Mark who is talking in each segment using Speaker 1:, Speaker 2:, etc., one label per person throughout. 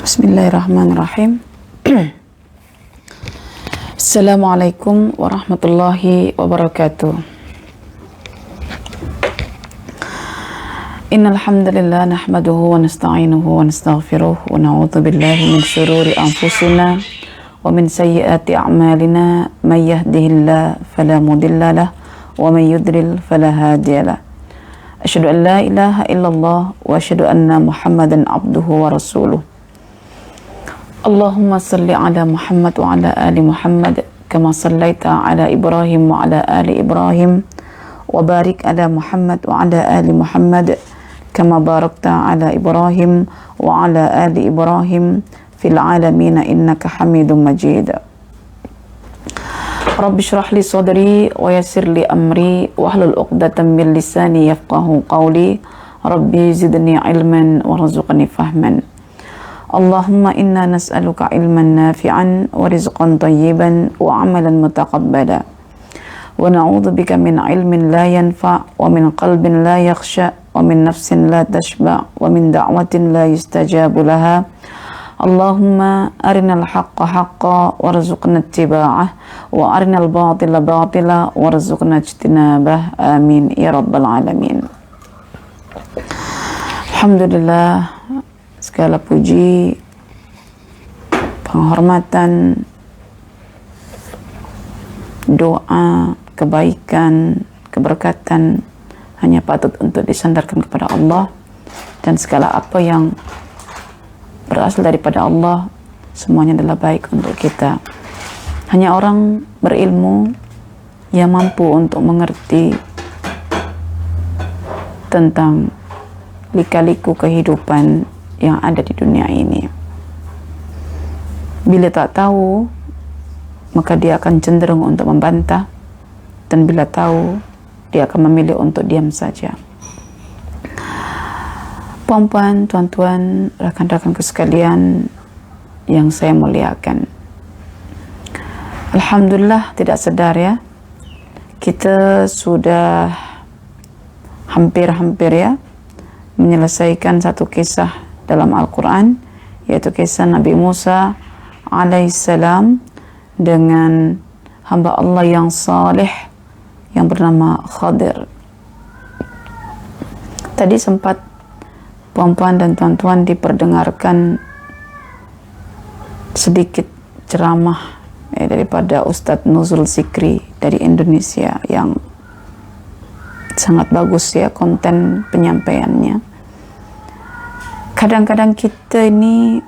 Speaker 1: Bismillahirrahmanirrahim. Assalamualaikum warahmatullahi wabarakatuh. Innal hamdalillah nahmaduhu wa nasta'inuhu wa nastaghfiruh wa na'udzu billahi min shururi anfusina wa min sayyiati a'malina may yahdihillahu fala mudilla lahu wa may yudlil fala hadiya lahu. Asyhadu an la ilaha illallah wa asyhadu anna Muhammadan abduhu wa rasuluh. Allahumma salli ala Muhammad wa ala ali Muhammad kama sallaita ala Ibrahim wa ala ali Ibrahim wa barik ala Muhammad wa ala ali Muhammad kama barakta ala Ibrahim wa ala ali Ibrahim fil alamin innaka Hamidum Majid. Rabbi shrah li sadri wa yassir li amri wahlul 'uqdatam min lisani yafqahu qawli. Rabbi zidni ilman warzuqni fahman. Allahumma inna nas'aluka ilman nafi'an wa rizqan tayyiban wa amalan mutaqabbala wa na'udzubika min ilmin la yanfa' wa min qalbin la yakhsha wa min nafsin la tashba' wa min da'watin la yustajabu laha. Allahumma arinal haqqa haqqa warzuqna ittiba'ah wa arinal batila batila warzuqna ijtinabah. Amin ya rabbal alamin. Alhamdulillah, segala puji, penghormatan, doa, kebaikan, keberkatan hanya patut untuk disandarkan kepada Allah, dan segala apa yang berasal daripada Allah semuanya adalah baik untuk kita. Hanya orang berilmu yang mampu untuk mengerti tentang lika-liku kehidupan yang ada di dunia ini. Bila tak tahu, maka dia akan cenderung untuk membantah, dan bila tahu, dia akan memilih untuk diam saja. Puan-puan, tuan-tuan, rakan-rakanku sekalian yang saya muliakan, alhamdulillah, tidak sedar ya, kita sudah hampir-hampir ya menyelesaikan satu kisah dalam Al-Quran, yaitu kisah Nabi Musa alaihissalam dengan hamba Allah yang saleh yang bernama Khadir. Tadi sempat puan-puan dan tuan-tuan diperdengarkan sedikit ceramah daripada Ustadz Nuzul Zikri dari Indonesia yang sangat bagus ya konten penyampaiannya. Kadang-kadang kita ini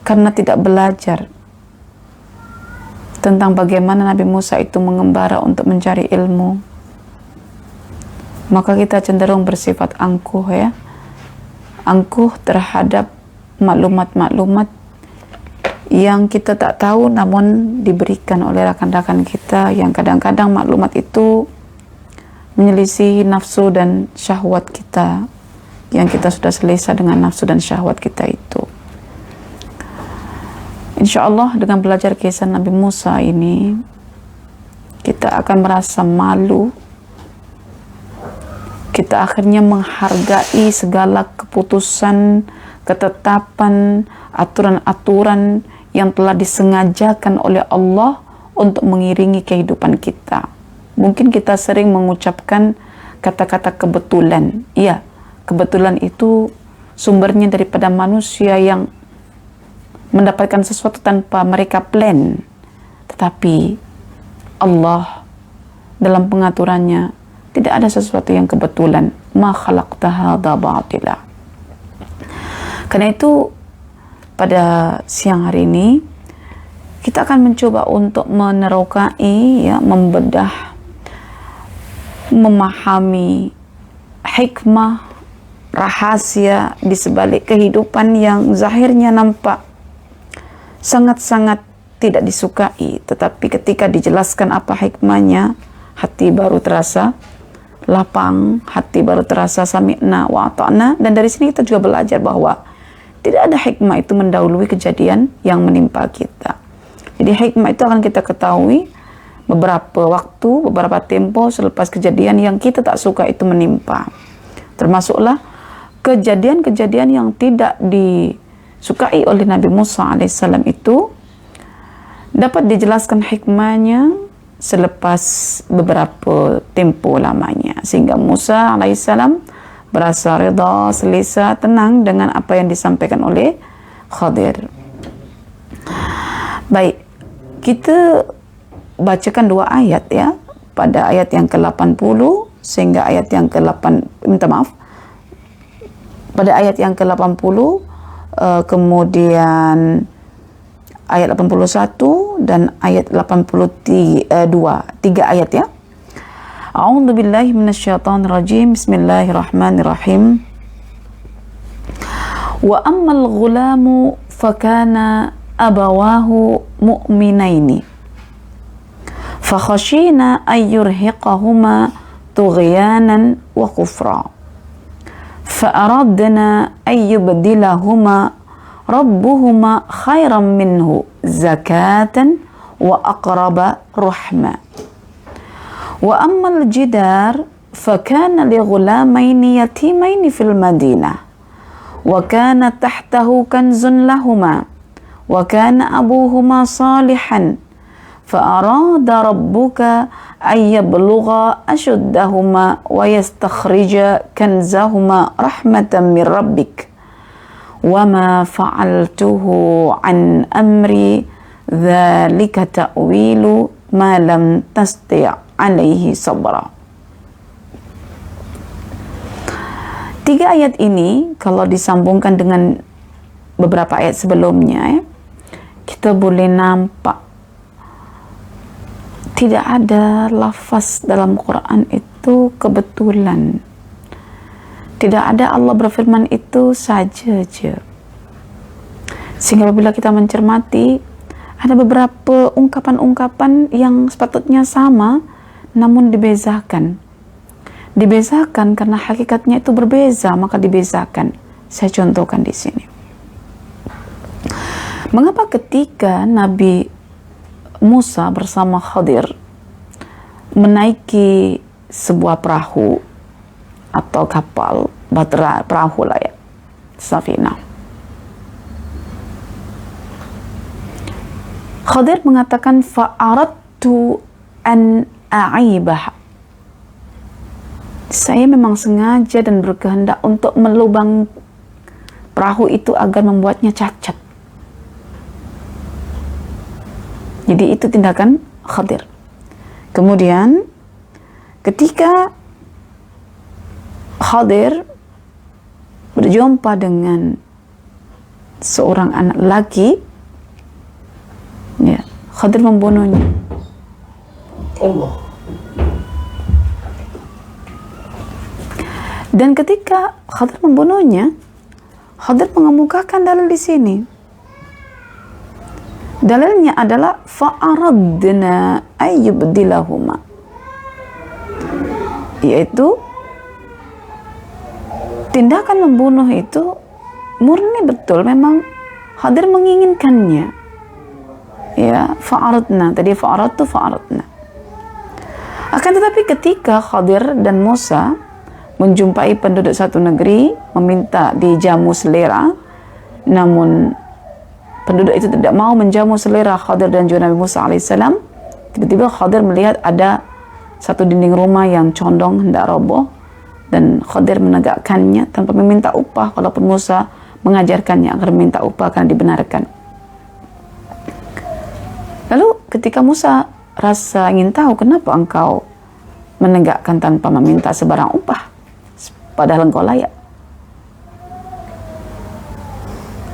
Speaker 1: karena tidak belajar tentang bagaimana Nabi Musa itu mengembara untuk mencari ilmu, maka kita cenderung bersifat angkuh ya, angkuh terhadap maklumat-maklumat yang kita tak tahu namun diberikan oleh rakan-rakan kita, yang kadang-kadang maklumat itu menyelisihi nafsu dan syahwat kita, yang kita sudah selesa dengan nafsu dan syahwat kita itu. Insya Allah dengan belajar kisah Nabi Musa ini, kita akan merasa malu. Kita akhirnya menghargai segala keputusan, ketetapan, aturan-aturan yang telah disengajakan oleh Allah untuk mengiringi kehidupan kita. Mungkin kita sering mengucapkan kata-kata kebetulan. Iya, kebetulan itu sumbernya daripada manusia yang mendapatkan sesuatu tanpa mereka plan. Tetapi Allah dalam pengaturannya tidak ada sesuatu yang kebetulan. Ma khalaqta hadza batila. Karena itu pada siang hari ini kita akan mencoba untuk menerokai ya, membedah, memahami hikmah, rahasia di sebalik kehidupan yang zahirnya nampak sangat-sangat tidak disukai, tetapi ketika dijelaskan apa hikmahnya, hati baru terasa lapang, hati baru terasa sami'na wa ata'na. Dan dari sini kita juga belajar bahwa tidak ada hikmah itu mendahului kejadian yang menimpa kita. Jadi hikmah itu akan kita ketahui beberapa waktu, beberapa tempo selepas kejadian yang kita tak suka itu menimpa. Termasuklah kejadian-kejadian yang tidak di disukai oleh Nabi Musa alaihissalam itu dapat dijelaskan hikmahnya selepas beberapa tempo lamanya, sehingga Musa alaihissalam berasa reda, selesa, tenang dengan apa yang disampaikan oleh Khadir. Baik, kita bacakan 2 ayat ya, pada ayat yang ke-80 sehingga ayat yang ke-8, pada ayat yang ke-80, kemudian ayat 81 dan ayat 82, 3 ayat ya. A'udzu billahi minasyaitonir rajim. Bismillahirrahmanirrahim. Wa ammal ghulamu fakana abawahu mu'minaini fakhashina ay yurhiqahuma tughyanan wa kufra fa'aradna ay yubdilahuma rabbuhuma khairan minhu zakatan wa aqraba rahma. Wa ammal jidar fakana li ghulamaini yatimaini fil madinah wa kana tahtahu kanzun lahuma wa kana abuhuma salihan fa arada rabbuka ay yablugha ashuddahuma wa yastakhrija kanzahuma rahmatan min rabbik wa ma fa'altuhu an amri dzalika ta'wilu ma lam tasti' alaihi sabra. 3 ayat ini kalau disambungkan dengan beberapa ayat sebelumnya ya, kita boleh nampak tidak ada lafaz dalam Quran itu kebetulan. Tidak ada Allah berfirman itu saja je. Sehingga apabila kita mencermati, ada beberapa ungkapan-ungkapan yang sepatutnya sama namun dibezakan. Dibezakan karena hakikatnya itu berbeza, maka dibezakan. Saya contohkan di sini. Mengapa ketika Nabi Musa bersama Khadir menaiki sebuah perahu atau kapal, perahu lah ya, safinah. Khadir mengatakan fa'aradtu an a'ibah. Saya memang sengaja dan berkehendak untuk melubang perahu itu agar membuatnya cacat. Jadi itu tindakan Khadir. Kemudian ketika Khadir berjumpa dengan seorang anak laki, ya, Khadir membunuhnya. Allah. Dan ketika Khadir membunuhnya, Khadir mengemukakan dalil di sini. Dalilnya adalah fa'aradna ayyubdilahuma, yaitu tindakan membunuh itu murni betul memang Khadir menginginkannya. Ya, fa'aradna, tadi fa'aradtu fa'aradna. Akan tetapi ketika Khadir dan Musa menjumpai penduduk satu negeri meminta dijamu selera, namun penduduk itu tidak mau menjamu selera Khadir dan juga Nabi Musa alaihissalam. Tiba-tiba Khadir melihat ada satu dinding rumah yang condong hendak roboh, dan Khadir menegakkannya tanpa meminta upah, walaupun Musa mengajarkannya agar meminta upah karena dibenarkan. Lalu ketika Musa rasa ingin tahu kenapa engkau menegakkan tanpa meminta sebarang upah, padahal engkau layak.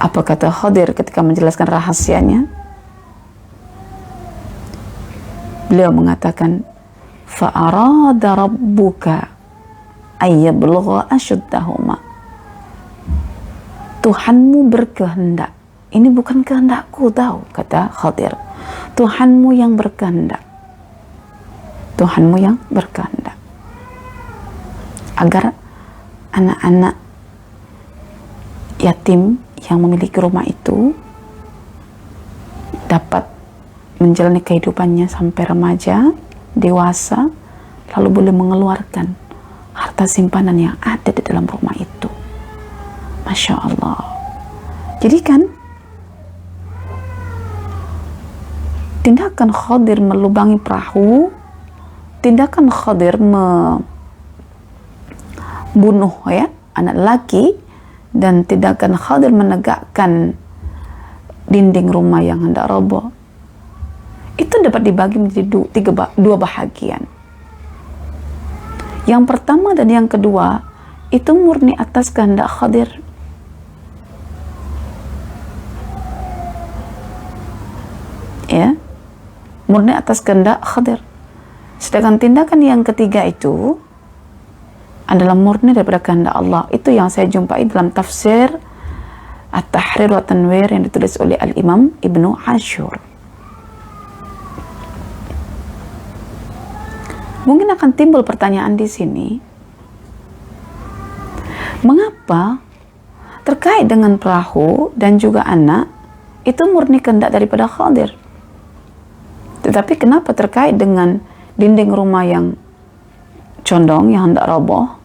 Speaker 1: Apa kata Khadir ketika menjelaskan rahasianya? Beliau mengatakan, fa'arada rabbuka ayyablugha ashuddahuma. Tuhanmu berkehendak. Ini bukan kehendakku tahu, kata Khadir. Tuhanmu yang berkehendak. Tuhanmu yang berkehendak. Agar anak-anak yatim yang memiliki rumah itu dapat menjalani kehidupannya sampai remaja, dewasa, lalu boleh mengeluarkan harta simpanan yang ada di dalam rumah itu. Masya Allah. Jadi kan tindakan Khadir melubangi perahu, tindakan Khadir membunuh ya anak laki, dan tindakan Khadir menegakkan dinding rumah yang hendak roboh, itu dapat dibagi menjadi dua bahagian. Yang pertama dan yang kedua itu murni atas kehendak Khadir. Ya, murni atas kehendak Khadir. Sedangkan tindakan yang ketiga itu adalah murni daripada kehendak Allah. Itu yang saya jumpai dalam tafsir At-Tahrir wa Tanwir yang ditulis oleh Al-Imam Ibnu Ashur. Mungkin akan timbul pertanyaan di sini, mengapa terkait dengan perahu dan juga anak itu murni kehendak daripada Khadir, tetapi kenapa terkait dengan dinding rumah yang condong yang hendak roboh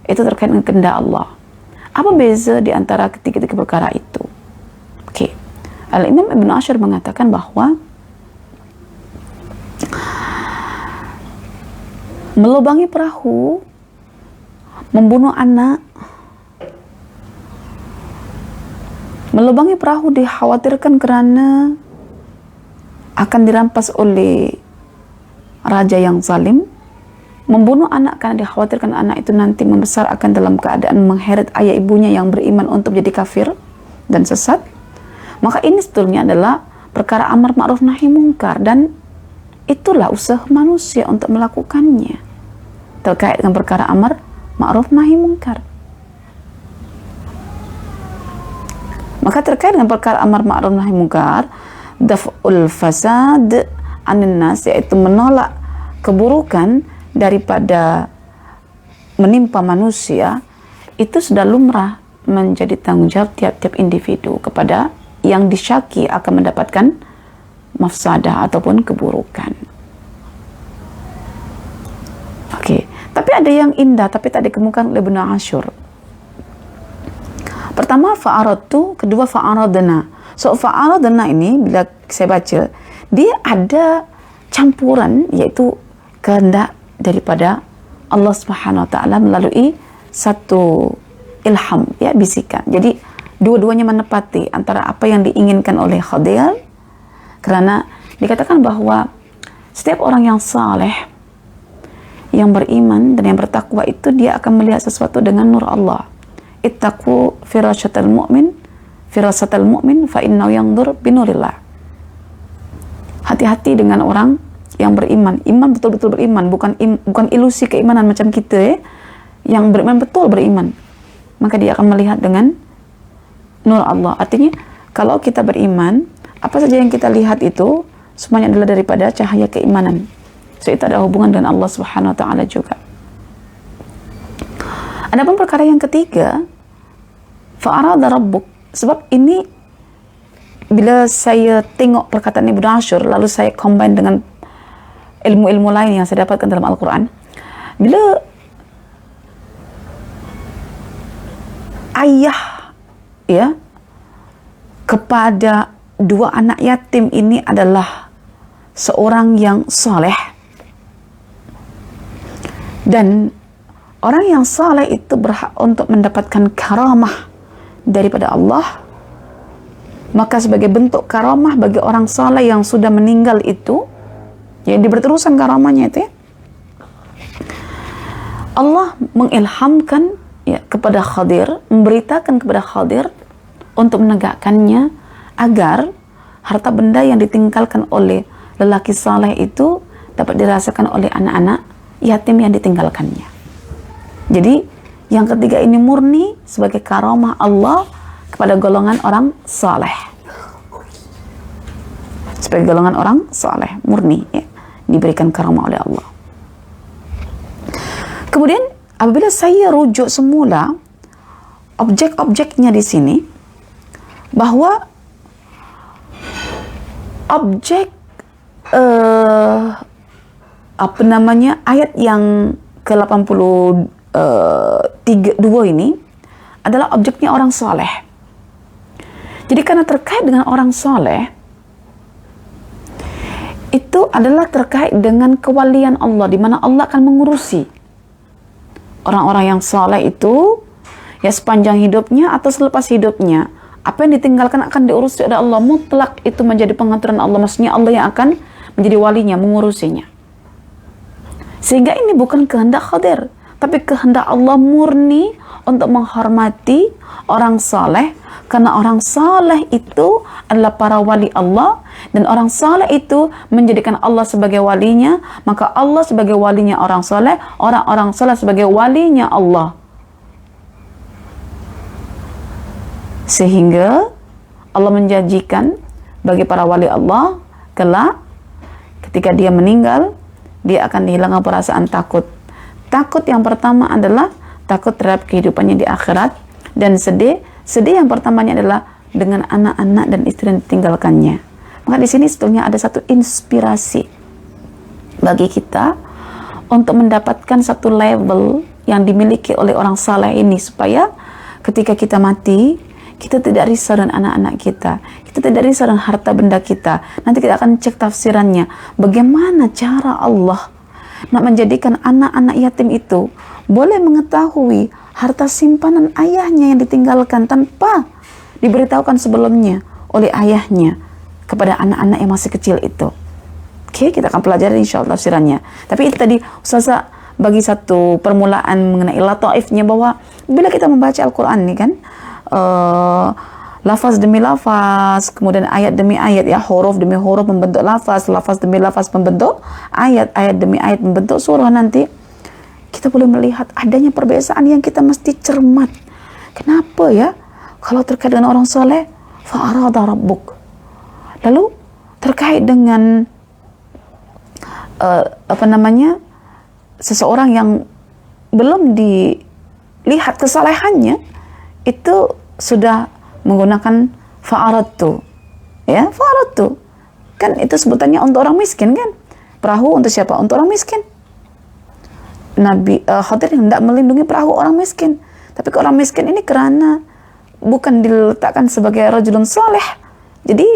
Speaker 1: itu terkait dengan kehendak Allah? Apa beza di antara ketiga perkara itu? Oke. Al-Imam Ibnu Ashur mengatakan bahwa melubangi perahu, membunuh anak, melubangi perahu dikhawatirkan karena akan dirampas oleh raja yang zalim. Membunuh anak karena dikhawatirkan anak itu nanti membesar akan dalam keadaan mengheret ayah ibunya yang beriman untuk jadi kafir dan sesat. Maka ini sebetulnya adalah perkara amar ma'ruf nahi mungkar, dan itulah usaha manusia untuk melakukannya terkait dengan perkara amar ma'ruf nahi mungkar. Maka terkait dengan perkara amar ma'ruf nahi mungkar, daf'ul fasad anin nas, yaitu menolak keburukan daripada menimpa manusia, itu sudah lumrah menjadi tanggung jawab tiap-tiap individu kepada yang disyaki akan mendapatkan mafsadah ataupun keburukan. Oke, tapi ada yang indah tapi tak dikemukakan oleh Ibnu Ashur. Pertama fa'aradtu, kedua fa'aradna. So fa'aradna ini bila saya baca, dia ada campuran, yaitu kehendak daripada Allah Subhanahu wa taala melalui satu ilham, ya, bisikan. Jadi dua-duanya menepati antara apa yang diinginkan oleh Khadir, kerana dikatakan bahwa setiap orang yang saleh, yang beriman dan yang bertakwa itu dia akan melihat sesuatu dengan nur Allah. Ittaqu firasyatal mu'min fa innahu yanzur binurillah. Hati-hati dengan orang yang beriman, iman betul-betul beriman, bukan ilusi keimanan macam kita ya. Yang beriman betul beriman, maka dia akan melihat dengan nur Allah. Artinya kalau kita beriman, apa saja yang kita lihat itu semuanya adalah daripada cahaya keimanan. So itu ada hubungan dengan Allah Subhanahu wa taala juga. Adapun perkara yang ketiga, fa'arada rabbuk, sebab ini bila saya tengok perkataan Ibnu Ashur lalu saya combine dengan ilmu-ilmu lain yang saya dapatkan dalam Al-Quran, bila ayah ya kepada dua anak yatim ini adalah seorang yang saleh, dan orang yang saleh itu berhak untuk mendapatkan karamah daripada Allah, maka sebagai bentuk karamah bagi orang saleh yang sudah meninggal itu, yang berterusan karamahnya itu ya, Allah mengilhamkan ya kepada Khadir, memberitakan kepada Khadir untuk menegakkannya agar harta benda yang ditinggalkan oleh lelaki saleh itu dapat dirasakan oleh anak-anak yatim yang ditinggalkannya. Jadi yang ketiga ini murni sebagai karamah Allah kepada golongan orang saleh, sebagai golongan orang saleh murni ya, diberikan karamah oleh Allah. Kemudian apabila saya rujuk semula objek-objeknya di sini, bahwa objek ayat yang ke-82 ini adalah objeknya orang saleh. Jadi karena terkait dengan orang soleh, itu adalah terkait dengan kewalian Allah, di mana Allah akan mengurusi orang-orang yang soleh itu, ya sepanjang hidupnya atau selepas hidupnya. Apa yang ditinggalkan akan diurusi oleh Allah, mutlak itu menjadi pengaturan Allah. Maksudnya Allah yang akan menjadi walinya, mengurusinya. Sehingga ini bukan kehendak Khadir, tapi kehendak Allah murni untuk menghormati orang saleh, karena orang saleh itu adalah para wali Allah, dan orang saleh itu menjadikan Allah sebagai walinya, maka Allah sebagai walinya orang saleh, orang-orang saleh sebagai walinya Allah. Sehingga Allah menjanjikan bagi para wali Allah kelak ketika dia meninggal, dia akan dihilangkan perasaan takut. Takut yang pertama adalah takut terhadap kehidupannya di akhirat, dan sedih yang pertamanya adalah dengan anak-anak dan istri yang ditinggalkannya. Maka di sini sebetulnya ada satu inspirasi bagi kita untuk mendapatkan satu level yang dimiliki oleh orang saleh ini, supaya ketika kita mati, kita tidak risau dengan anak-anak kita tidak risau dengan harta benda kita. Nanti kita akan cek tafsirannya, bagaimana cara Allah nak menjadikan anak-anak yatim itu boleh mengetahui harta simpanan ayahnya yang ditinggalkan tanpa diberitahukan sebelumnya oleh ayahnya kepada anak-anak yang masih kecil itu. Oke, kita akan pelajari insyaallah tafsirannya. Tapi itu tadi Ustazah bagi satu permulaan mengenai lataifnya, bahwa bila kita membaca Al-Quran ini kan, lafaz demi lafaz, kemudian ayat demi ayat, ya, huruf demi huruf membentuk lafaz demi lafaz membentuk ayat, ayat demi ayat membentuk surah. Nanti kita boleh melihat adanya perbedaan yang kita mesti cermat. Kenapa ya? Kalau terkait dengan orang soleh, fa'arada rabbuk. Lalu terkait dengan seseorang yang belum dilihat kesalehannya, itu sudah menggunakan fa'aradtu, ya, fa'aradtu kan itu sebutannya untuk orang miskin kan. Perahu untuk siapa? Untuk orang miskin. Nabi Khadir hendak melindungi perahu orang miskin, tapi ke orang miskin ini karena bukan diletakkan sebagai rajulun saleh, jadi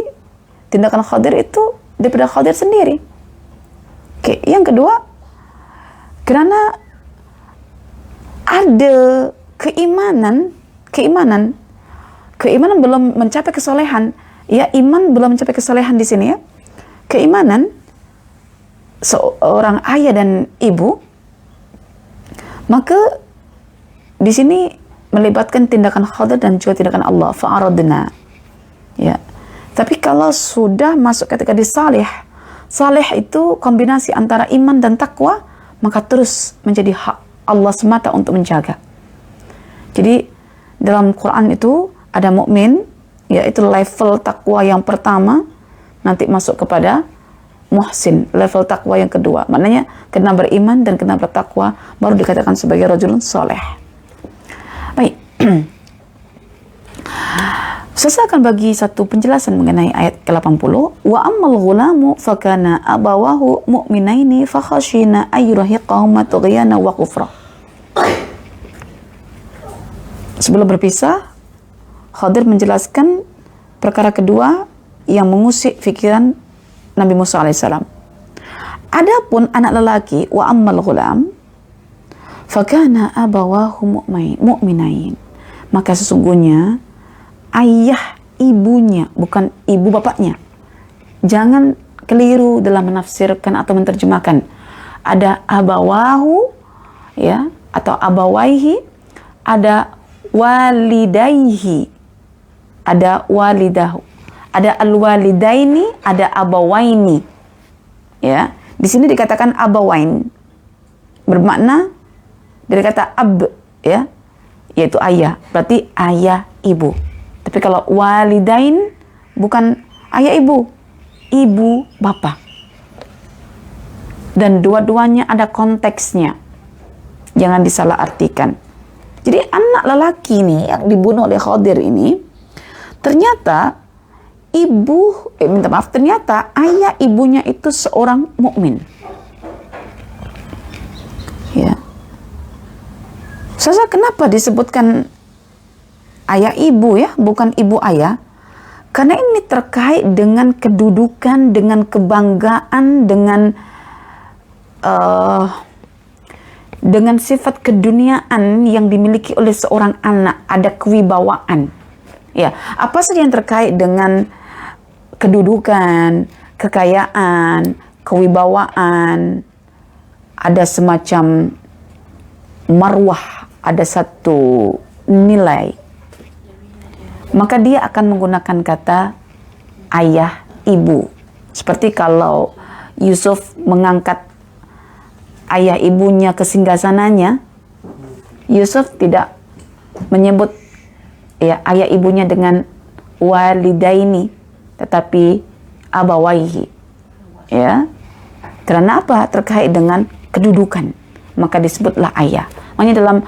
Speaker 1: tindakan Khadir itu daripada Khadir sendiri. Oke, yang kedua, karena ada keimanan belum mencapai kesolehan, ya, iman belum mencapai kesolehan di sini, ya. Keimanan seorang ayah dan ibu, maka di sini melibatkan tindakan Khadir dan juga tindakan Allah, fa'aradna, ya. Tapi kalau sudah masuk kategori salih itu kombinasi antara iman dan takwa, maka terus menjadi hak Allah semata untuk menjaga. Jadi dalam Quran itu ada mukmin, yaitu level takwa yang pertama, nanti masuk kepada muhsin, level takwa yang kedua. Maknanya kena beriman dan kena bertakwa, baru dikatakan sebagai rajulun soleh. Baik. Saya akan bagi satu penjelasan mengenai ayat ke-80. Wa ammal ghulamu fakana abawahu mu'minaini fakhashina ayyurahiqahuma tughyana wa kufra. Sebelum berpisah, Khadir menjelaskan perkara kedua yang mengusik fikiran Nabi Musa alaihissalam. Adapun anak lelaki, wa ammal ghulam fakana abawahu mu'minain, maka sesungguhnya ayah ibunya, bukan ibu bapaknya. Jangan keliru dalam menafsirkan atau menerjemahkan. Ada abawahu, ya, atau abawaihi, ada walidaihi, ada walidahu, ada alwalidaini, ada abawaini, ya. Di sini dikatakan abawain, bermakna dari kata ab, ya, yaitu ayah, berarti ayah ibu. Tapi kalau walidain bukan ayah ibu, ibu bapak. Dan dua-duanya ada konteksnya, jangan disalahartikan. Jadi anak lelaki ini yang dibunuh oleh Khadir ini, ternyata ternyata ayah ibunya itu seorang mukmin. Ya. Kenapa disebutkan ayah ibu, ya, bukan ibu ayah? Karena ini terkait dengan kedudukan, dengan kebanggaan, dengan sifat keduniaan yang dimiliki oleh seorang anak, ada kewibawaan. Ya, apa saja yang terkait dengan kedudukan, kekayaan, kewibawaan, ada semacam marwah, ada satu nilai, maka dia akan menggunakan kata ayah, ibu. Seperti kalau Yusuf mengangkat ayah ibunya ke singgasananya, Yusuf tidak menyebut ya ayah ibunya dengan walidaini, tetapi abawaihi. Ya. Karena apa? Terkait dengan kedudukan, maka disebutlah ayah. Makanya dalam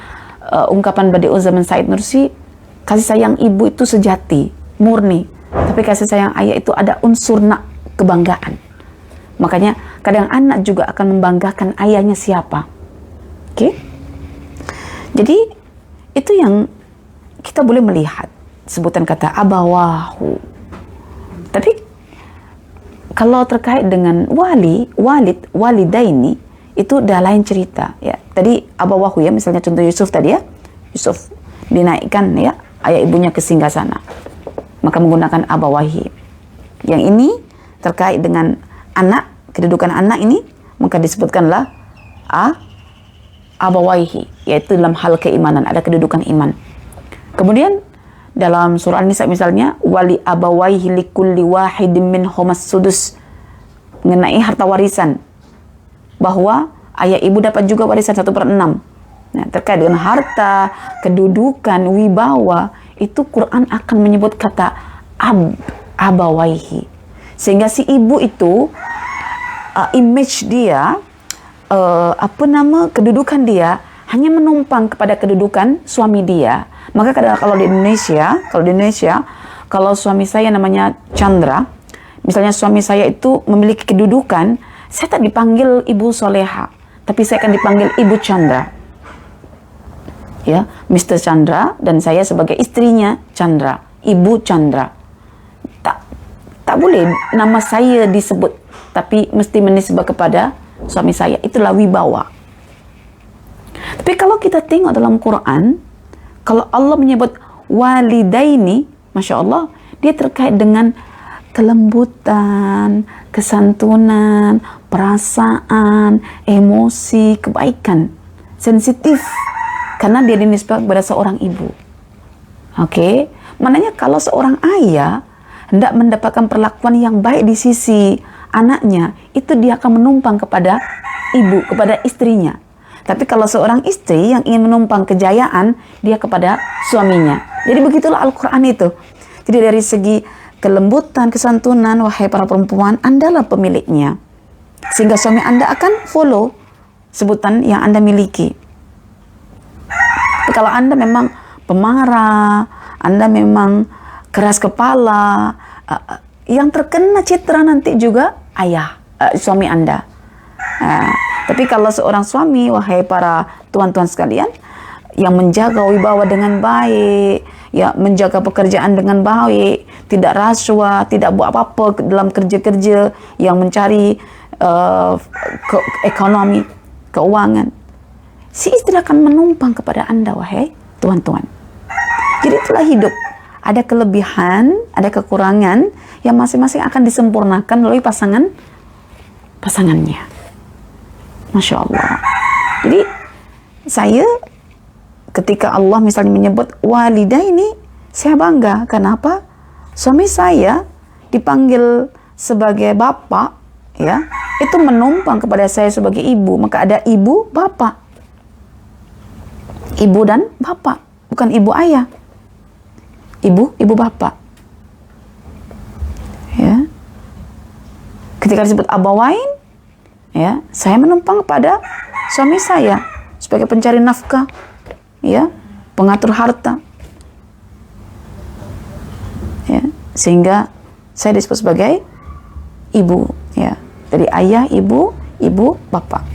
Speaker 1: ungkapan Badi'u Zaman Said Nursi, kasih sayang ibu itu sejati, murni. Tapi kasih sayang ayah itu ada unsur kebanggaan. Makanya kadang anak juga akan membanggakan ayahnya siapa. Oke? Jadi itu yang kita boleh melihat. Sebutan kata abawahu. Tapi kalau terkait dengan walidaini, itu udah lain cerita. Ya. Tadi abawahu ya, misalnya contoh Yusuf tadi ya. Yusuf dinaikkan ya, ayah ibunya ke singgasana, maka menggunakan abawahi. Yang ini terkait dengan anak, kedudukan anak ini, maka disebutkanlah abawaihi, yaitu dalam hal keimanan, ada kedudukan iman. Kemudian dalam surah An-Nisa misalnya, wali abawaihi likulli wahidin minhumas sudus, mengenai harta warisan, bahwa ayah ibu dapat juga warisan 1/6. Nah, terkait dengan harta, kedudukan, wibawa, itu Quran akan menyebut kata abawaihi. Sehingga si ibu itu image dia, kedudukan dia hanya menumpang kepada kedudukan suami dia. Maka kalau di Indonesia, kalau suami saya namanya Chandra, misalnya suami saya itu memiliki kedudukan, saya tak dipanggil Ibu Soleha, tapi saya akan dipanggil Ibu Chandra. Ya, Mr. Chandra, dan saya sebagai istrinya Chandra, Ibu Chandra. Tak boleh nama saya disebut, tapi mesti menisbah kepada suami saya. Itulah wibawa. Tapi kalau kita tengok dalam Quran, kalau Allah menyebut walidaini, Masya Allah, dia terkait dengan kelembutan, kesantunan, perasaan, emosi, kebaikan, sensitif. Karena dia dinisbah kepada seorang ibu. Oke, maknanya kalau seorang ayah hendak mendapatkan perlakuan yang baik di sisi anaknya, itu dia akan menumpang kepada ibu, kepada istrinya. Tapi kalau seorang istri yang ingin menumpang kejayaan, dia kepada suaminya. Jadi begitulah Al-Quran itu. Jadi dari segi kelembutan, kesantunan, wahai para perempuan, Andalah pemiliknya. Sehingga suami Anda akan follow sebutan yang Anda miliki. Tapi kalau Anda memang pemarah, Anda memang keras kepala, yang terkena citra nanti juga ayah, suami Anda. Tapi kalau seorang suami, wahai para tuan-tuan sekalian, yang menjaga wibawa dengan baik, ya menjaga pekerjaan dengan baik, tidak rasuah, tidak buat apa-apa dalam kerja-kerja, yang mencari ekonomi, keuangan, si istri akan menumpang kepada Anda, wahai tuan-tuan. Jadi itulah hidup. Ada kelebihan, ada kekurangan yang masing-masing akan disempurnakan melalui pasangannya. Masya Allah. Jadi saya ketika Allah misalnya menyebut walidaini, saya bangga. Kenapa? Suami saya dipanggil sebagai bapak, ya, itu menumpang kepada saya sebagai ibu. Maka ada ibu, bapak. Ibu dan bapak, bukan ibu ayah. Ibu bapak. Ya. Ketika disebut abawain, ya, saya menumpang pada suami saya sebagai pencari nafkah, ya, pengatur harta. Ya, sehingga saya disebut sebagai ibu, ya. Jadi ayah, ibu, bapak.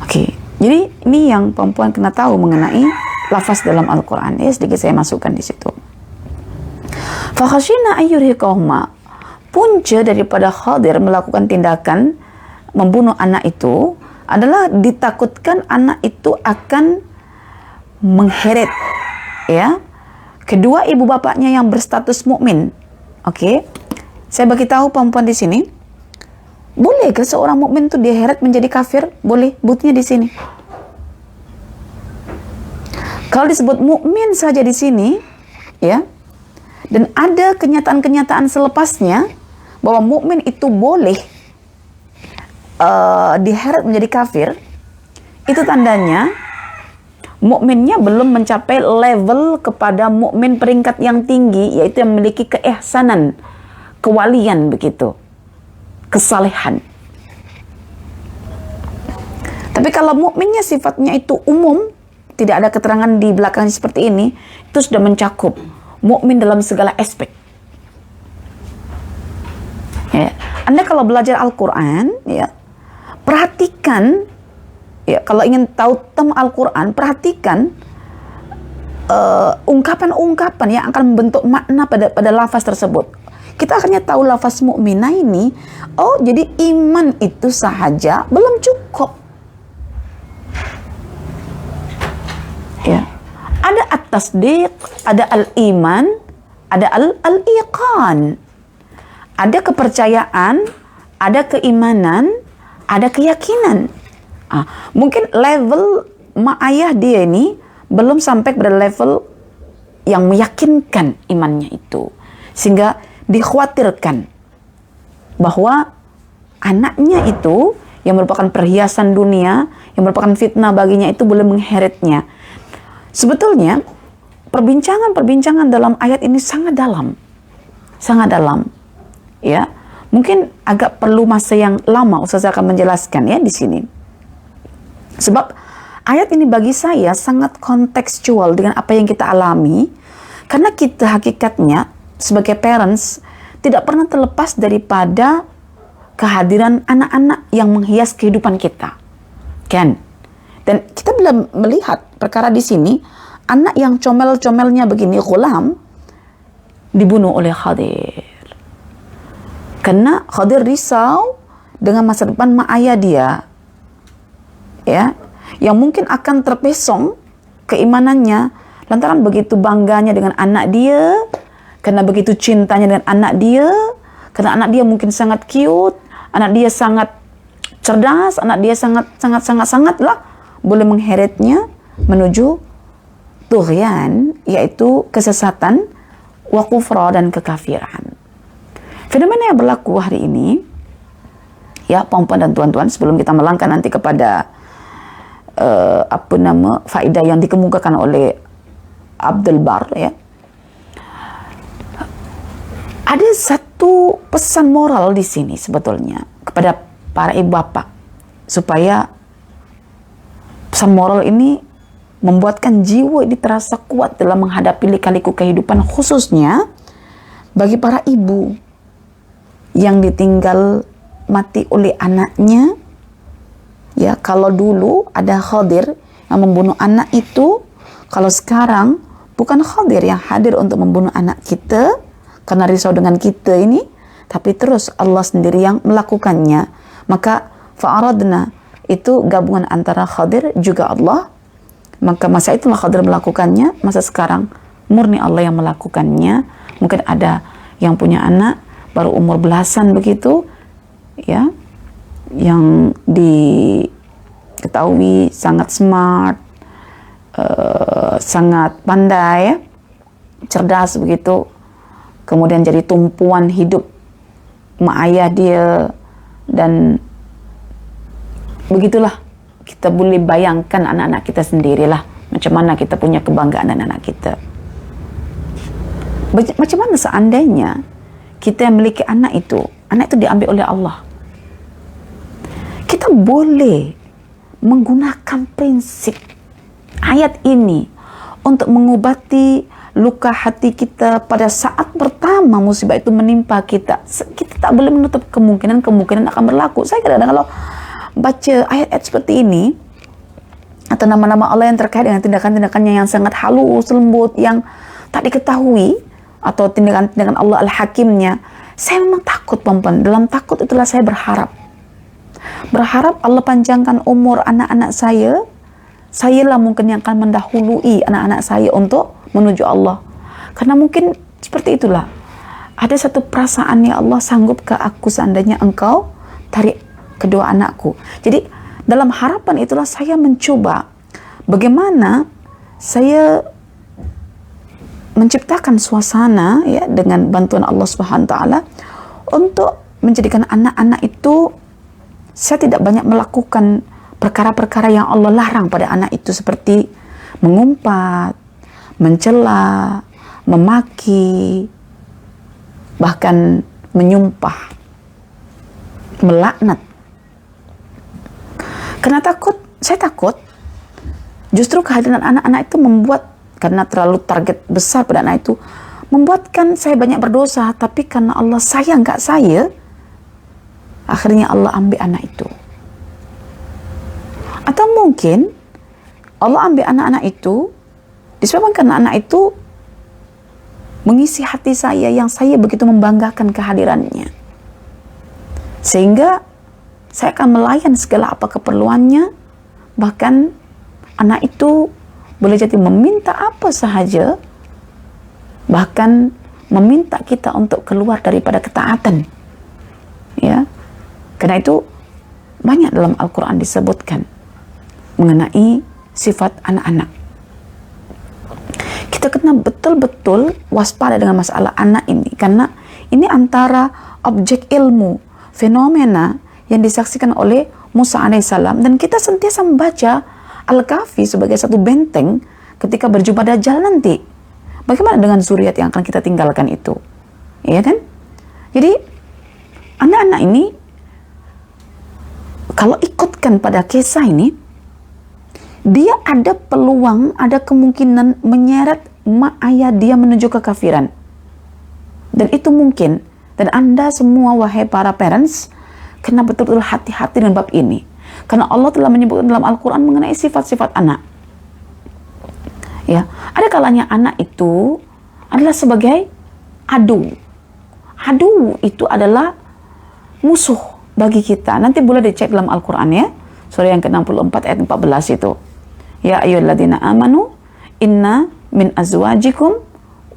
Speaker 1: Oke. Jadi ini yang perempuan kena tahu mengenai lafaz dalam Al-Quran. Ya, sedikit saya masukkan di situ. Fakhashina ayyurhiqahuma, punca daripada Khadir melakukan tindakan membunuh anak itu adalah ditakutkan anak itu akan mengheret ya kedua ibu bapaknya yang berstatus mukmin. Oke. Saya bagi tahu perempuan di sini, boleh ke seorang mukmin itu diheret menjadi kafir? Boleh, buktinya di sini. Kalau disebut mukmin saja di sini, ya, dan ada kenyataan-kenyataan selepasnya bahwa mukmin itu boleh diheret menjadi kafir, itu tandanya mukminnya belum mencapai level kepada mukmin peringkat yang tinggi, yaitu yang memiliki keihsanan, kewalian begitu, kesalehan. Tapi kalau mukminnya sifatnya itu umum, tidak ada keterangan di belakang seperti ini, itu sudah mencakup mukmin dalam segala aspek. Ya. Anda kalau belajar Al-Quran, ya, perhatikan, ya, kalau ingin tahu tentang Al-Quran, perhatikan ungkapan-ungkapan yang akan membentuk makna pada lafaz tersebut. Kita akhirnya tahu lafaz mukminah ini, oh jadi iman itu sahaja belum cukup. Ya. Ada at-tasdiq, ada al-iman, ada al-iqan. Ada kepercayaan, ada keimanan, ada keyakinan. Mungkin level mak ayah dia ini belum sampai pada level yang meyakinkan imannya itu. Sehingga dikhawatirkan bahwa anaknya itu yang merupakan perhiasan dunia, yang merupakan fitnah baginya itu boleh mengheretnya. Sebetulnya perbincangan-perbincangan dalam ayat ini sangat dalam. Sangat dalam. Ya. Mungkin agak perlu masa yang lama Ustazah akan menjelaskan ya di sini. Sebab ayat ini bagi saya sangat kontekstual dengan apa yang kita alami, karena kita hakikatnya sebagai parents tidak pernah terlepas daripada kehadiran anak-anak yang menghias kehidupan kita, kan? Dan kita belum melihat perkara di sini, anak yang comel-comelnya begini, Ghulam, dibunuh oleh Khadir. Karena Khadir risau dengan masa depan mak ayah dia, ya, yang mungkin akan terpesong keimanannya lantaran begitu bangganya dengan anak dia, karena begitu cintanya dengan anak dia, karena anak dia mungkin sangat cute, anak dia sangat cerdas, anak dia sangat lah boleh mengheretnya menuju tughyan, yaitu kesesatan, wa kufra, dan kekafiran. Fenomena yang berlaku hari ini, ya perempuan dan tuan-tuan, sebelum kita melangkah nanti kepada faedah yang dikemukakan oleh Abdul Bar, ya, ada satu pesan moral di sini sebetulnya kepada para ibu bapak, supaya pesan moral ini membuatkan jiwa ini terasa kuat dalam menghadapi lika-liku kehidupan, khususnya bagi para ibu yang ditinggal mati oleh anaknya. Ya, kalau dulu ada Khadir yang membunuh anak itu, kalau sekarang bukan Khadir yang hadir untuk membunuh anak kita karena risau dengan kita ini, tapi terus Allah sendiri yang melakukannya. Maka fa'aradna itu gabungan antara Khadir juga Allah. Maka masa itulah Khadir melakukannya, masa sekarang murni Allah yang melakukannya. Mungkin ada yang punya anak baru umur belasan begitu, ya, yang diketahui sangat smart, sangat pandai, ya, cerdas begitu, kemudian jadi tumpuan hidup mak ayah dia, dan begitulah kita boleh bayangkan anak-anak kita sendirilah macam mana kita punya kebanggaan anak-anak kita. Macam mana seandainya kita yang memiliki anak itu diambil oleh Allah. Kita boleh menggunakan prinsip ayat ini untuk mengobati luka hati kita pada saat pertama musibah itu menimpa kita. Kita tak boleh menutup kemungkinan akan berlaku. Saya kadang-kadang kalau baca ayat-ayat seperti ini, atau nama-nama Allah yang terkait dengan tindakan-tindakannya yang sangat halus, lembut, yang tak diketahui atau tindakan-tindakan Allah Al-Hakimnya, saya memang takut, perempuan. Dalam takut itulah saya berharap Allah panjangkan umur anak-anak saya. Sayalah mungkin yang akan mendahului anak-anak saya untuk menuju Allah. Karena mungkin seperti itulah, ada satu perasaan, ya Allah, sanggup ke aku seandainya engkau tarik kedua anakku. Jadi dalam harapan itulah saya mencoba bagaimana saya menciptakan suasana, ya, dengan bantuan Allah Subhanahu wa taala, untuk menjadikan anak-anak itu, saya tidak banyak melakukan perkara-perkara yang Allah larang pada anak itu, seperti mengumpat, mencela, memaki, bahkan menyumpah, melaknat. Karena saya takut justru kehadiran anak-anak itu membuat, karena terlalu target besar pada anak itu, membuatkan saya banyak berdosa. Tapi karena Allah sayang gak saya, akhirnya Allah ambil anak itu. Atau mungkin Allah ambil anak-anak itu disebabkan karena anak itu mengisi hati saya yang saya begitu membanggakan kehadirannya, sehingga saya akan melayan segala apa keperluannya. Bahkan anak itu boleh jadi meminta apa sahaja, bahkan meminta kita untuk keluar daripada ketaatan, ya. Karena itu banyak dalam Al-Quran disebutkan mengenai sifat anak-anak. Kita kena betul-betul waspada dengan masalah anak ini, karena ini antara objek ilmu, fenomena yang disaksikan oleh Musa alaihissalam, dan kita sentiasa membaca Al-Kahfi sebagai satu benteng ketika berjumpa Dajjal nanti. Bagaimana dengan zuriat yang akan kita tinggalkan itu? Iya kan? Jadi anak-anak ini kalau ikutkan pada kisah ini, dia ada peluang, ada kemungkinan menyeret mak ayah dia menuju kekafiran. Dan itu mungkin. Dan Anda semua, wahai para parents, kena betul-betul hati-hati dengan bab ini. Karena Allah telah menyebutkan dalam Al-Quran mengenai sifat-sifat anak. Ya, ada kalanya anak itu adalah sebagai adu. Adu itu adalah musuh bagi kita. Nanti boleh dicek dalam Al-Quran, ya. Surah yang ke-64 ayat 14 itu. Ya ayyuhalladzina amanu inna min azwajikum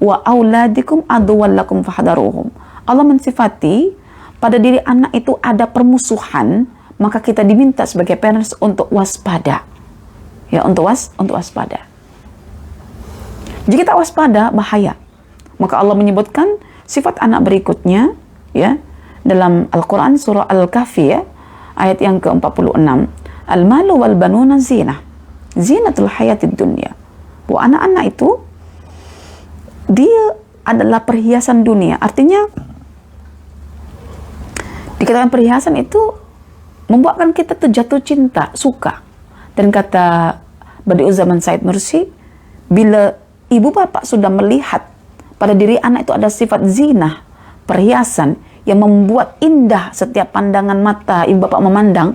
Speaker 1: wa auladikum aduwwan lakum fahdaruhum. Allah mensifati pada diri anak itu ada permusuhan, maka kita diminta sebagai parents untuk waspada. Ya, untuk waspada. Jika tak waspada, bahaya. Maka Allah menyebutkan sifat anak berikutnya, ya, dalam Al-Quran surah Al-Kahfi, ya, ayat yang ke-46. Al-malu wal banuna zinah. Zinatul hayatid dunya. Bahwa anak-anak itu dia adalah perhiasan dunia. Artinya dikatakan perhiasan itu membuatkan kita tuh jatuh cinta, suka. Dan kata Badi'uz Zaman Said Nursi, bila ibu bapak sudah melihat pada diri anak itu ada sifat zinah, perhiasan yang membuat indah setiap pandangan mata ibu bapak memandang,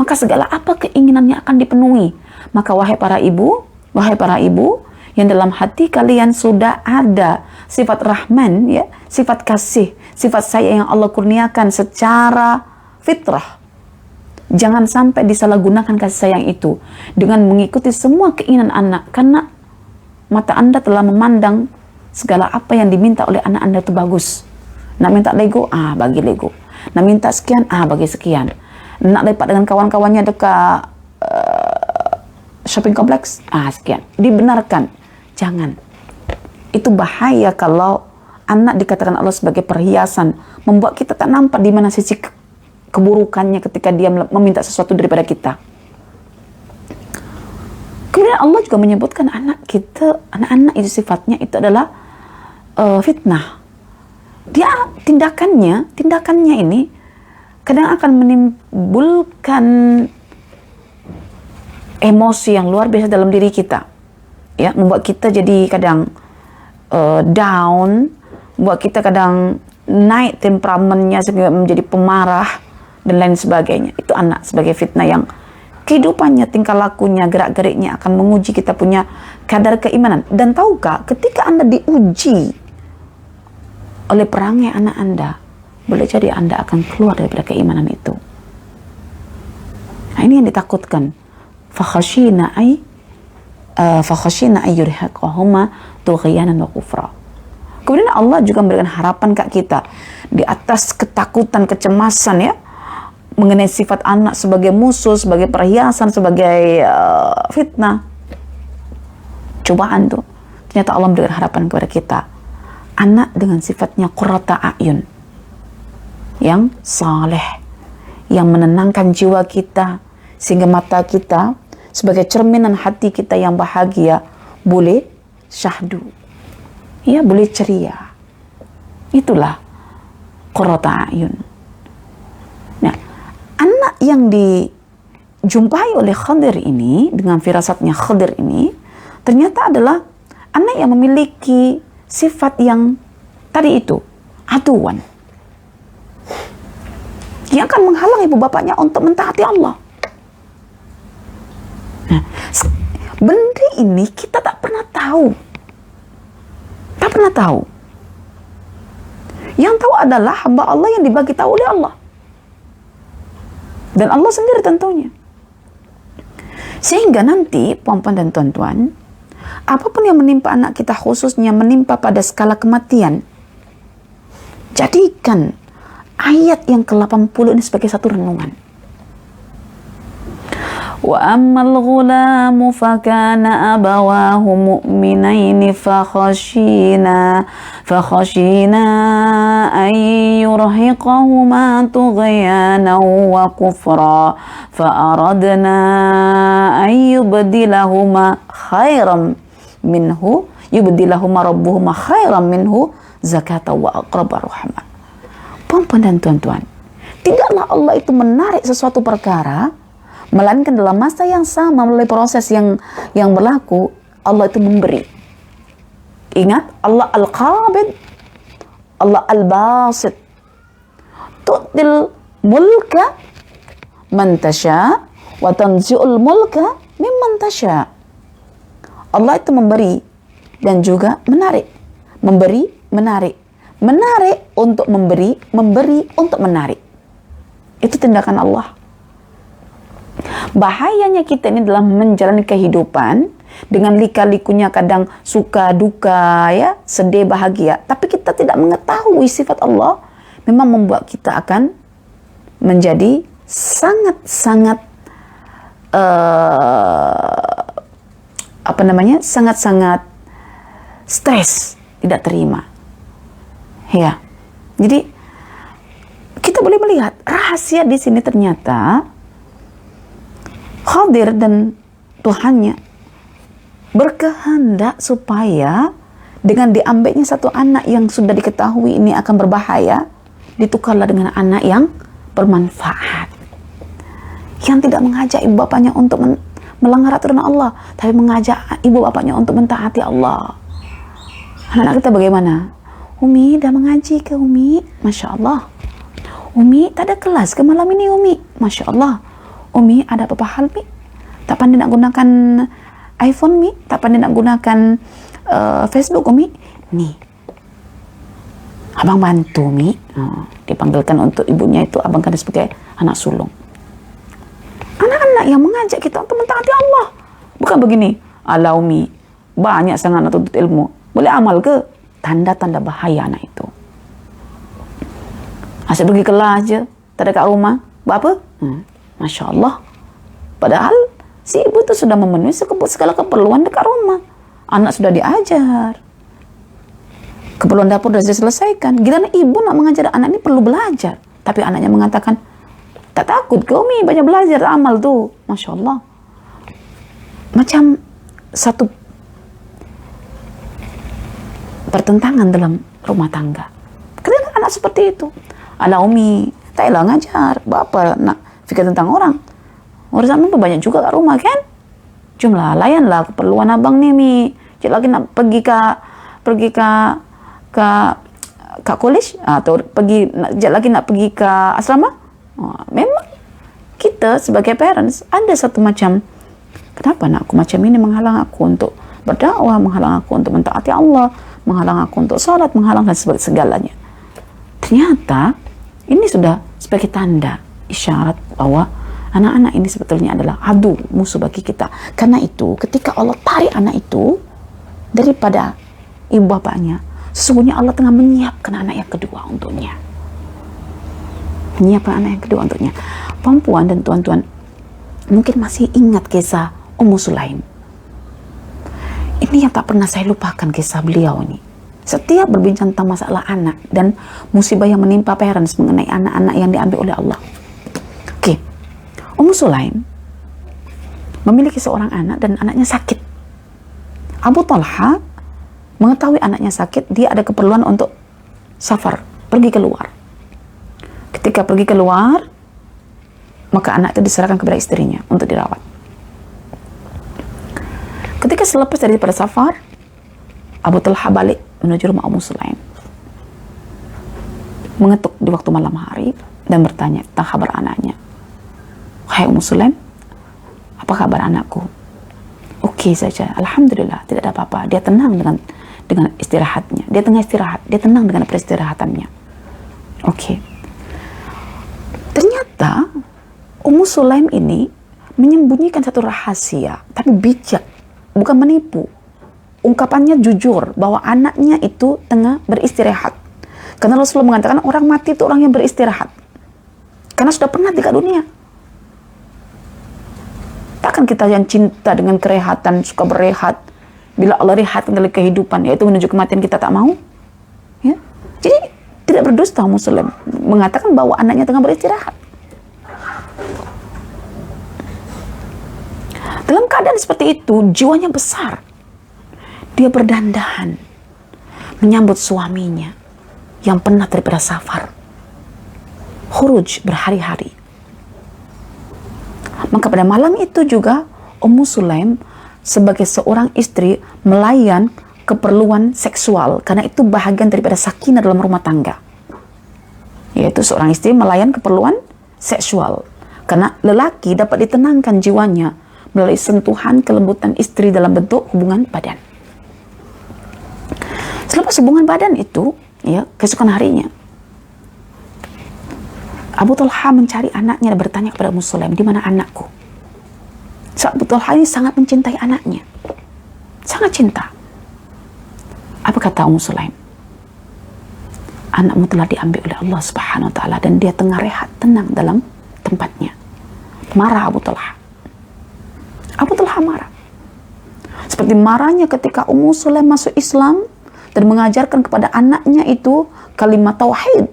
Speaker 1: maka segala apa keinginannya akan dipenuhi. Maka wahai para ibu yang dalam hati kalian sudah ada sifat Rahman, ya, sifat kasih, sifat sayang yang Allah kurniakan secara fitrah, jangan sampai disalahgunakan kasih sayang itu dengan mengikuti semua keinginan anak, karena mata Anda telah memandang segala apa yang diminta oleh anak Anda itu bagus. Nak minta Lego, bagi Lego. Nak minta sekian, bagi sekian. Nak lepak dengan kawan-kawannya dekat shopping kompleks, sekian. Dibenarkan. Jangan. Itu bahaya kalau anak dikatakan Allah sebagai perhiasan, membuat kita tak nampak di mana sisi keburukannya ketika dia meminta sesuatu daripada kita. Kemudian Allah juga menyebutkan anak-anak itu sifatnya itu adalah fitnah. Dia tindakannya ini kadang akan menimbulkan emosi yang luar biasa dalam diri kita, ya, membuat kita jadi kadang down, membuat kita kadang naik temperamennya sehingga menjadi pemarah dan lain sebagainya. Itu anak sebagai fitnah yang kehidupannya, tingkah lakunya, gerak-geriknya akan menguji kita punya kadar keimanan. Dan tahukah, ketika Anda diuji oleh perangai anak Anda, boleh jadi Anda akan keluar daripada keimanan itu. Nah, ini yang ditakutkan. Fakhashina ayyurhaqahuma tughyanan wa kufra. Kemudian Allah juga memberikan harapan ke kita di atas ketakutan, kecemasan ya, mengenai sifat anak sebagai musuh, sebagai perhiasan, sebagai fitnah, cobaan tuh. Ternyata Allah memberikan harapan kepada kita. Anak dengan sifatnya qurrata a'yun, yang saleh, yang menenangkan jiwa kita, sehingga mata kita sebagai cerminan hati kita yang bahagia boleh syahdu, ya, boleh ceria. Itulah qurrata a'yun. Nah, anak yang dijumpai oleh Khadir ini, dengan firasatnya Khadir ini, ternyata adalah anak yang memiliki sifat yang tadi itu, aduan, yang akan menghalang ibu bapaknya untuk mentaati Allah. Nah, benda ini kita tak pernah tahu. Tak pernah tahu. Yang tahu adalah hamba Allah yang dibagi tahu oleh Allah. Dan Allah sendiri tentunya. Sehingga nanti, puan-puan dan tuan-tuan, apapun yang menimpa anak kita, khususnya menimpa pada skala kematian, jadikan ayat yang ke-80 ini sebagai satu renungan. Wa ammal ghulamu fakana abawahu mu'minaini fakhashina an yurhiqahuma tughyanan wa kufra fa'aradna an yubdilahuma rabbuhuma khairan minhu zakatan wa aqraba rahmah. Puan-puan dan tuan-tuan, tidaklah Allah itu menarik sesuatu perkara, melainkan dalam masa yang sama, melalui proses yang berlaku, Allah itu memberi. Ingat, Allah Al-Qabid, Allah Al-Basit. Tu'til mulka man tasha wa tanzi'ul mulka mimman tasha. Allah itu memberi dan juga menarik. Memberi, menarik. Menarik untuk memberi, memberi untuk menarik. Itu tindakan Allah. Bahayanya kita ini dalam menjalani kehidupan dengan lika-likunya, kadang suka duka ya, sedih bahagia, tapi kita tidak mengetahui sifat Allah, memang membuat kita akan menjadi sangat-sangat sangat-sangat stres, tidak terima ya. Jadi kita boleh melihat rahasia di sini, ternyata Khadir dan Tuhannya berkehendak supaya dengan diambilnya satu anak yang sudah diketahui ini akan berbahaya, ditukarlah dengan anak yang bermanfaat, yang tidak mengajak ibu bapaknya untuk melanggar aturan Allah, tapi mengajak ibu bapaknya untuk mentaati Allah. Anak-anak kita bagaimana? Umi dah mengaji ke Umi? Masya Allah. Umi tak ada kelas ke malam ini Umi? Masya Allah. Umi ada apa hal Mi? Tak pandai nak gunakan iPhone Mi? Tak pandai nak gunakan Facebook Umi? Nih, abang bantu Mi. Dipanggilkan untuk ibunya itu, abang kan sebagai anak sulung. Anak-anak yang mengajak kita untuk mentaati Allah, bukan begini, ala Umi banyak sangat nak tuntut ilmu, boleh amal ke? Tanda-tanda bahaya anak itu. Asyik pergi kelas je, tak ada kat rumah, buat apa? Masya Allah. Padahal si ibu itu sudah memenuhi segala keperluan dekat rumah. Anak sudah diajar, keperluan dapur sudah diselesaikan. Gila ibu nak mengajar anak ini perlu belajar, tapi anaknya mengatakan, tak takut ke Umi banyak belajar amal tuh. Masya Allah. Macam satu pertentangan dalam rumah tangga. Kenapa anak seperti itu? Ala Umi, tak elah ngajar, bapa nak fikir tentang orang. Urusan apa banyak juga kat rumah kan? Jumlah layanlah keperluan abang nih Mi. Cik lagi nak pergi ke college atau lagi nak pergi ke asrama. Memang kita sebagai parents ada satu macam, kenapa anakku macam ini menghalang aku untuk berdakwah, menghalang aku untuk mentaati Allah, menghalang aku untuk salat, menghalang dan segalanya. Ternyata ini sudah sebagai tanda isyarat bahwa anak-anak ini sebetulnya adalah musuh bagi kita. Karena itu ketika Allah tarik anak itu daripada ibu bapaknya, sesungguhnya Allah tengah menyiapkan anak yang kedua untuknya. Menyiapkan anak yang kedua untuknya. Perempuan dan tuan-tuan mungkin masih ingat kisah Ummu Sulaim. Ini yang tak pernah saya lupakan kisah beliau ini. Setiap berbincang tentang masalah anak dan musibah yang menimpa parents mengenai anak-anak yang diambil oleh Allah. Oke, Ummu Sulaim memiliki seorang anak dan anaknya sakit. Abu Talha mengetahui anaknya sakit, dia ada keperluan untuk safar, pergi keluar. Ketika pergi keluar, maka anak itu diserahkan kepada istrinya untuk dirawat. Ketika selepas daripada safar, Abu Talha balik menuju rumah Ummu Sulaim, mengetuk di waktu malam hari dan bertanya tentang kabar anaknya. Hai Ummu Sulaim, apa kabar anakku? Oke saja, alhamdulillah, tidak ada apa-apa. Dia tenang dengan istirahatnya. Dia tengah istirahat, dia tenang dengan peristirahatannya. Oke. Ternyata Ummu Sulaim ini menyembunyikan satu rahasia, tapi bijak, bukan menipu. Ungkapannya jujur bahwa anaknya itu tengah beristirahat. Karena Rasulullah mengatakan orang mati itu orang yang beristirahat. Karena sudah pernah tinggal dunia. Takkan kita yang cinta dengan kerehatan, suka berehat. Bila Allah rehatkan dari kehidupan, yaitu menuju kematian, kita tak mau. Ya? Jadi tidak berdusta Muslim mengatakan bahwa anaknya tengah beristirahat. Dalam keadaan seperti itu, jiwanya besar. Dia berdandan menyambut suaminya yang penat daripada safar, khuruj berhari-hari. Maka pada malam itu juga Ummu Sulaim sebagai seorang istri melayan keperluan seksual, karena itu bahagian daripada sakinah dalam rumah tangga, yaitu seorang istri melayan keperluan seksual, karena lelaki dapat ditenangkan jiwanya melalui sentuhan kelembutan istri dalam bentuk hubungan badan. Selepas hubungan badan itu, ya, keesokan harinya Abu Talha mencari anaknya dan bertanya kepada Ummu Sulaim, di mana anakku? So, Abu Talha ini sangat mencintai anaknya, sangat cinta. Apa kata Ummu Sulaim? Anakmu telah diambil oleh Allah Subhanahu wa Ta'ala dan dia tengah rehat tenang dalam tempatnya. Marah Abu Talha. Abu Talha marah. Seperti marahnya ketika Ummu Sulaim masuk Islam dan mengajarkan kepada anaknya itu kalimat tauhid.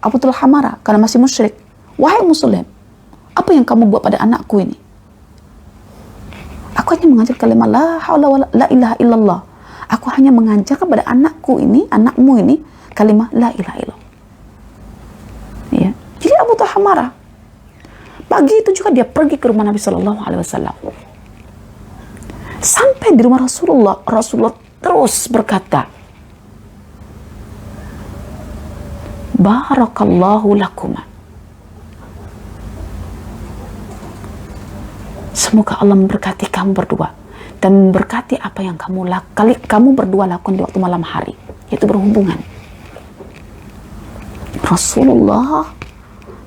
Speaker 1: Abu Talha marah karena masih musyrik. Wahai Ummu Sulaim, apa yang kamu buat pada anakku ini? Aku hanya mengajar kalimat la haula wala la ilaha illallah. Aku hanya mengajar kepada anakku ini, anakmu ini kalimat la ilaha illallah. Ya. Jadi Abu Talha marah. Pagi itu juga dia pergi ke rumah Nabi Sallallahu Alaihi Wasallam. Sampai di rumah Rasulullah terus berkata, Barakallahu lakuma. Semoga Allah memberkati kamu berdua dan memberkati apa yang kamu berdua lakukan di waktu malam hari, yaitu berhubungan. Rasulullah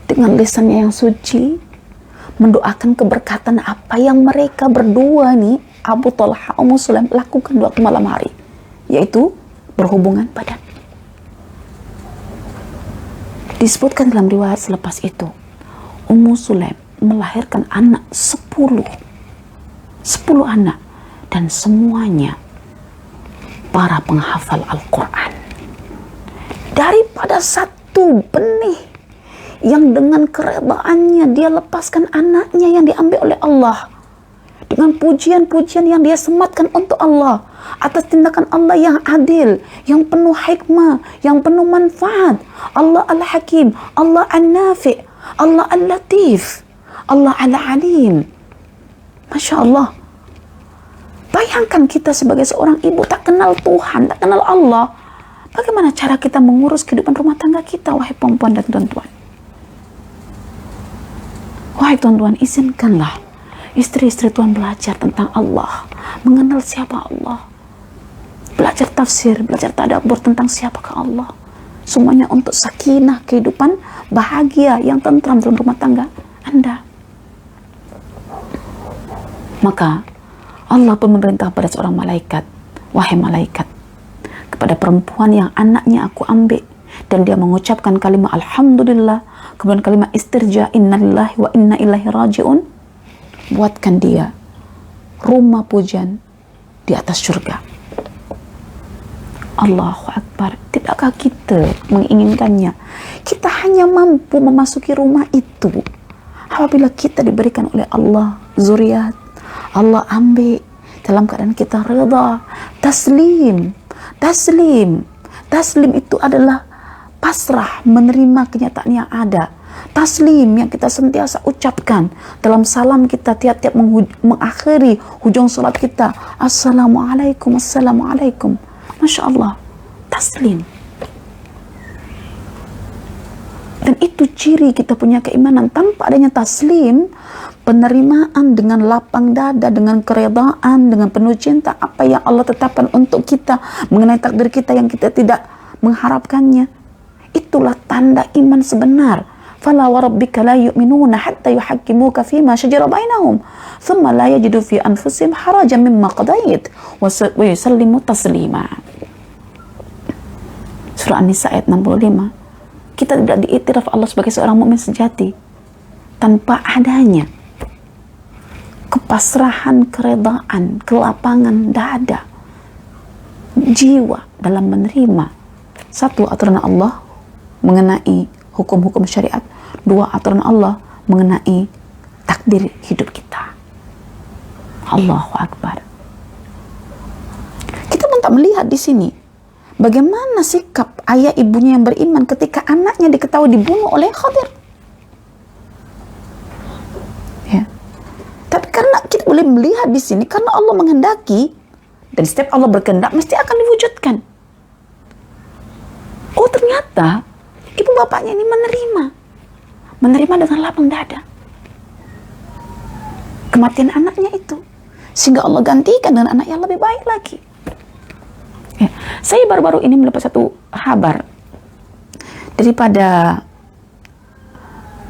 Speaker 1: dengan lisannya yang suci mendoakan keberkatan apa yang mereka berdua nih, Abu Talha, Ummu Sulaim, lakukan di waktu malam hari, yaitu berhubungan badan. Disebutkan dalam riwayat selepas itu, Ummu Sulaim melahirkan anak 10 anak, dan semuanya para penghafal Al-Quran. Daripada satu benih yang dengan keredaannya dia lepaskan anaknya yang diambil oleh Allah, dengan pujian-pujian yang dia sematkan untuk Allah atas tindakan Allah yang adil, yang penuh hikmah, yang penuh manfaat. Allah Al-Hakim, Allah Al-Nafi', Allah Al-Latif, Allah Al-Alim. Masya Allah. Bayangkan kita sebagai seorang ibu tak kenal Tuhan, tak kenal Allah. Bagaimana cara kita mengurus kehidupan rumah tangga kita, wahai perempuan dan tuan-tuan? Wahai tuan-tuan, izinkanlah istri-istri Tuhan belajar tentang Allah, mengenal siapa Allah, belajar tafsir, belajar tadabbur tentang siapakah Allah, semuanya untuk sakinah, kehidupan bahagia yang tentram dalam rumah tangga Anda. Maka Allah pun memerintah pada seorang malaikat, wahai malaikat, kepada perempuan yang anaknya aku ambil dan dia mengucapkan kalimat alhamdulillah, kemudian kalimat istirja innalillahi wa inna ilaihi rajiun, buatkan dia rumah pujian di atas surga. Allahu Akbar. Tidakkah kita menginginkannya? Kita hanya mampu memasuki rumah itu apabila kita diberikan oleh Allah zuriat, Allah ambil dalam keadaan kita reda, taslim. Taslim itu adalah pasrah, menerima kenyataan yang ada. Taslim yang kita sentiasa ucapkan dalam salam kita tiap-tiap mengakhiri hujung salat kita, assalamualaikum, assalamualaikum. Masya Allah, taslim. Dan itu ciri kita punya keimanan. Tanpa adanya taslim, penerimaan dengan lapang dada, dengan keredaan, dengan penuh cinta apa yang Allah tetapkan untuk kita mengenai takdir kita yang kita tidak mengharapkannya, itulah tanda iman sebenar. Fala wa rabbika la yu'minuna hatta yuhakkimuka fima shajara bainahum thumma la yajidu fi anfusihim harajan mimma qadait wa yusallimu taslima. Surah An-Nisa ayat 65. Kita tidak diiktiraf Allah sebagai seorang mukmin sejati tanpa adanya kepasrahan, keredaan, kelapangan dada, jiwa dalam menerima satu, aturan Allah mengenai hukum-hukum syariat, dua, aturan Allah mengenai takdir hidup kita. Allahu Akbar. Kita pun tak melihat di sini bagaimana sikap ayah ibunya yang beriman ketika anaknya diketahui dibunuh oleh Khadir. Ya. Tapi karena kita boleh melihat di sini, karena Allah menghendaki, dan setiap Allah berkehendak mesti akan diwujudkan. Oh ternyata ibu bapaknya ini menerima dengan lapang dada kematian anaknya itu, sehingga Allah gantikan dengan anak yang lebih baik lagi. Ya, saya baru-baru ini mendapat satu kabar daripada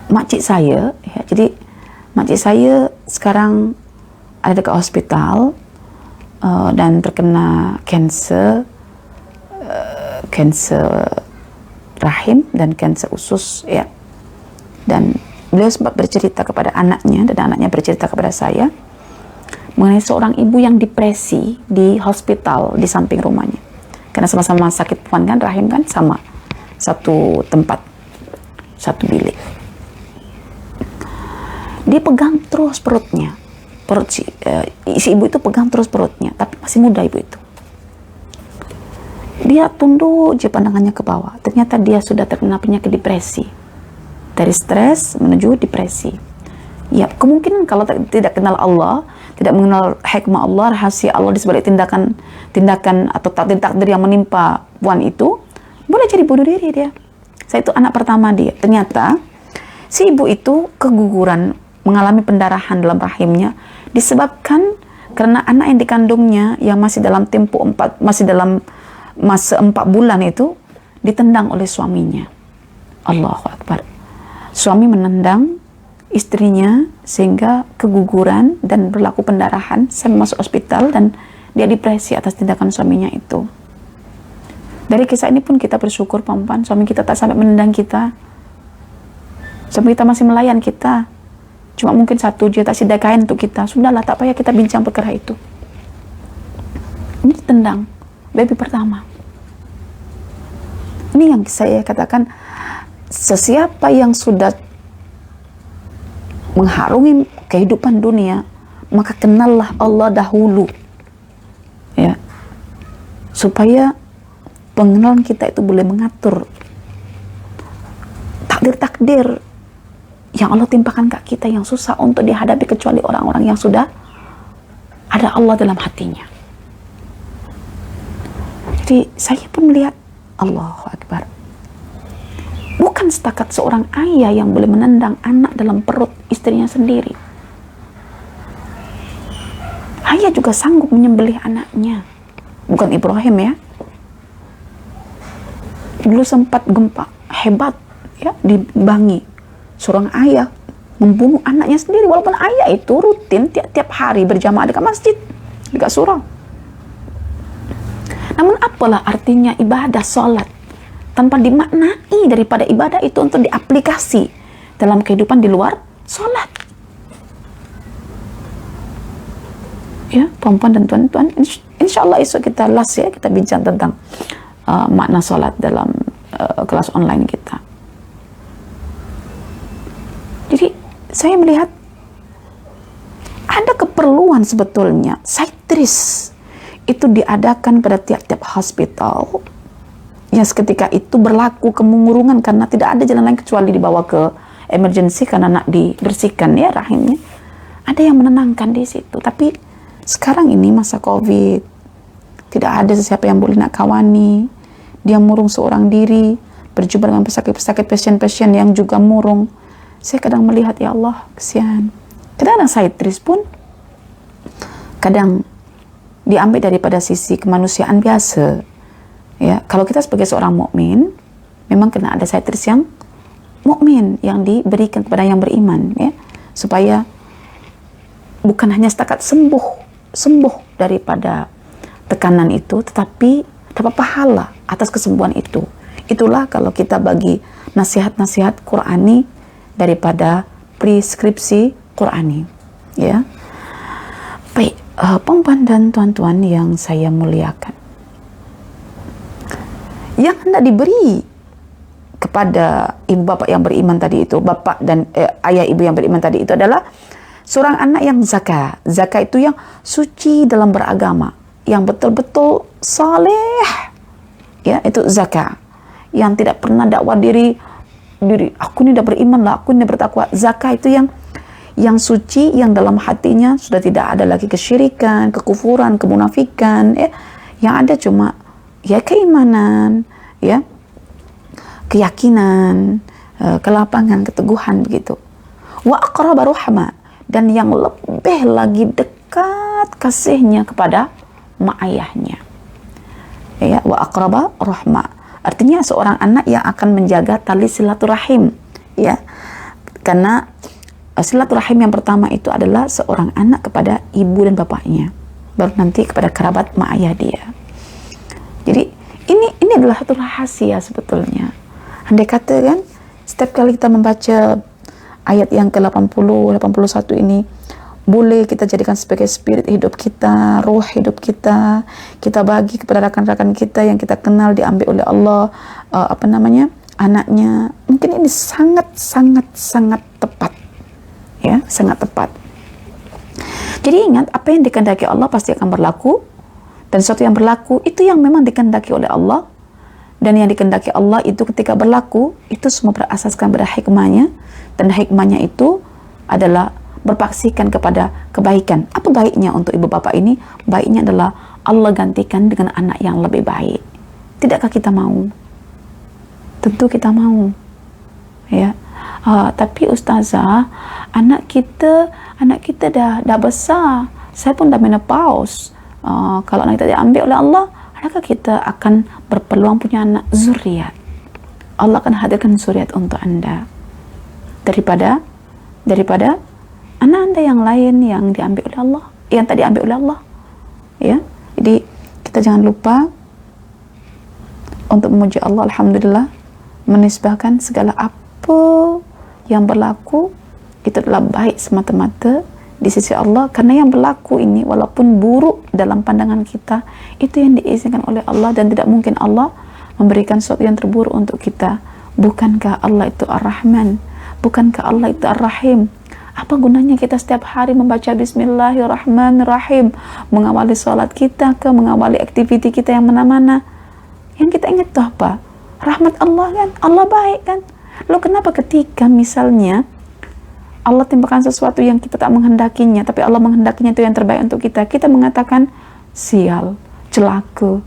Speaker 1: makcik saya. Ya, jadi makcik saya sekarang ada dekat hospital dan terkena kanser rahim dan kanser usus, ya. Dan beliau sempat bercerita kepada anaknya, dan anaknya bercerita kepada saya mengenai seorang ibu yang depresi di hospital di samping rumahnya. Karena sama-sama sakit puan kan, rahim kan, sama satu tempat, satu bilik. Dia pegang terus perutnya. Si ibu itu pegang terus perutnya, tapi masih muda ibu itu. Dia tunduk aja pandangannya ke bawah. Ternyata dia sudah terkena penyakit depresi. Dari stres menuju depresi. Ya, kemungkinan kalau tidak kenal Allah, tidak mengenal hikmah Allah, rahasia Allah di sebalik tindakan atau takdir yang menimpa puan itu, boleh jadi bunuh diri dia. Saya itu anak pertama dia. Ternyata si ibu itu keguguran, mengalami pendarahan dalam rahimnya disebabkan karena anak yang dikandungnya yang masih dalam masih dalam masa 4 bulan itu ditendang oleh suaminya. Allahu Akbar. Suami menendang istrinya sehingga keguguran dan berlaku pendarahan sampai masuk hospital, dan dia depresi atas tindakan suaminya itu. Dari kisah ini pun kita bersyukur, Pampan, suami kita tak sampai menendang kita. Suami kita masih melayan kita. Cuma mungkin satu dia tak sedekahin untuk kita. Sudahlah, tak payah kita bincang perkara itu. Ini tendang baby pertama. Ini yang saya katakan, sesiapa yang sudah mengharungi kehidupan dunia, maka kenallah Allah dahulu, ya, supaya pengenalan kita itu boleh mengatur takdir-takdir yang Allah timpakan ke kita yang susah untuk dihadapi kecuali orang-orang yang sudah ada Allah dalam hatinya. Jadi saya pun melihat, Allahu Akbar, bukan setakat seorang ayah yang boleh menendang anak dalam perut istrinya sendiri. Ayah juga sanggup menyembelih anaknya. Bukan Ibrahim, ya. Dulu sempat gempa hebat ya di Bangi, seorang ayah membunuh anaknya sendiri, walaupun ayah itu rutin tiap-tiap hari berjamaah dekat masjid, dekat surau. Namun apalah artinya ibadah sholat tanpa dimaknai daripada ibadah itu untuk diaplikasi dalam kehidupan di luar sholat. Ya, puan-puan dan tuan-tuan, insya Allah esok kita ya, kita bincang tentang makna sholat dalam kelas online kita. Jadi saya melihat ada keperluan sebetulnya psychiatrist itu diadakan pada tiap-tiap hospital yang seketika itu berlaku kemungurungan karena tidak ada jalan lain kecuali dibawa ke emergency karena nak dibersihkan ya rahimnya. Ada yang menenangkan di situ. Tapi sekarang ini masa COVID, tidak ada siapa yang boleh nak kawani. Dia murung seorang diri, berjumpa dengan pesakit-pesakit, pasien-pasien yang juga murung. Saya kadang melihat, ya Allah, kesian. Kadang-kadang psychiatrist pun kadang diambil daripada sisi kemanusiaan biasa. Ya, kalau kita sebagai seorang mukmin, memang kena ada psychiatrist yang mukmin yang diberikan kepada yang beriman, ya, supaya bukan hanya setakat sembuh daripada tekanan itu, tetapi dapat pahala atas kesembuhan itu. Itulah kalau kita bagi nasihat-nasihat Qur'ani daripada preskripsi Qur'ani, ya. Baik, puan dan tuan-tuan yang saya muliakan, yang hendak diberi kepada ibu bapak yang beriman tadi itu, bapak dan ayah ibu yang beriman tadi itu adalah seorang anak yang zakah. Zakah itu yang suci dalam beragama, yang betul-betul saleh, ya, itu zakah. Yang tidak pernah dakwah diri aku ini dah beriman lah, aku ini dah bertakwa. Zakah itu yang suci, yang dalam hatinya sudah tidak ada lagi kesyirikan, kekufuran, kemunafikan, ya. Yang ada cuma ya keimanan, ya, keyakinan, kelapangan, keteguhan begitu. Wa aqraba rahma, dan yang lebih lagi dekat kasihnya kepada mak ayahnya. Ya, wa aqraba rahma. Artinya seorang anak yang akan menjaga tali silaturahim, ya. Karena silaturahim yang pertama itu adalah seorang anak kepada ibu dan bapaknya, baru nanti kepada kerabat mak ayah dia. Jadi ini adalah satu rahasia sebetulnya. Andai kata kan setiap kali kita membaca ayat yang ke-80, 81 ini, boleh kita jadikan sebagai spirit hidup kita, roh hidup kita bagi kepada rakan-rakan kita yang kita kenal diambil oleh Allah, anaknya. Mungkin ini sangat tepat, ya, sangat tepat. Jadi ingat, apa yang dikehendaki Allah pasti akan berlaku, dan sesuatu yang berlaku itu yang memang dikehendaki oleh Allah, dan yang dikehendaki Allah itu ketika berlaku itu semua berasaskan pada hikmahnya, dan hikmahnya itu adalah berpaksikan kepada kebaikan. Apa baiknya untuk ibu bapak ini? Baiknya adalah Allah gantikan dengan anak yang lebih baik. Tidakkah kita mau? Tentu kita mau, ya. Tapi ustazah, anak kita dah besar, saya pun dah menopause. Kalau anak kita diambil oleh Allah, adakah kita akan berpeluang punya anak zuriat? Allah akan hadirkan zuriat untuk anda daripada anak anda yang lain yang diambil oleh Allah, yang tadi diambil oleh Allah, ya. Jadi kita jangan lupa untuk memuji Allah, alhamdulillah, menisbahkan segala apa yang berlaku itu adalah baik semata-mata di sisi Allah, karena yang berlaku ini walaupun buruk dalam pandangan kita, itu yang diizinkan oleh Allah, dan tidak mungkin Allah memberikan sesuatu yang terburuk untuk kita. Bukankah Allah itu Ar-Rahman? Bukankah Allah itu Ar-Rahim? Apa gunanya kita setiap hari membaca Bismillahirrahmanirrahim, mengawali sholat kita mengawali aktiviti kita yang mana-mana? Yang kita ingat itu apa? Rahmat Allah kan? Allah baik kan? Lalu kenapa ketika misalnya Allah timpakan sesuatu yang kita tak menghendakinya, tapi Allah menghendakinya itu yang terbaik untuk kita, kita mengatakan sial, celaka.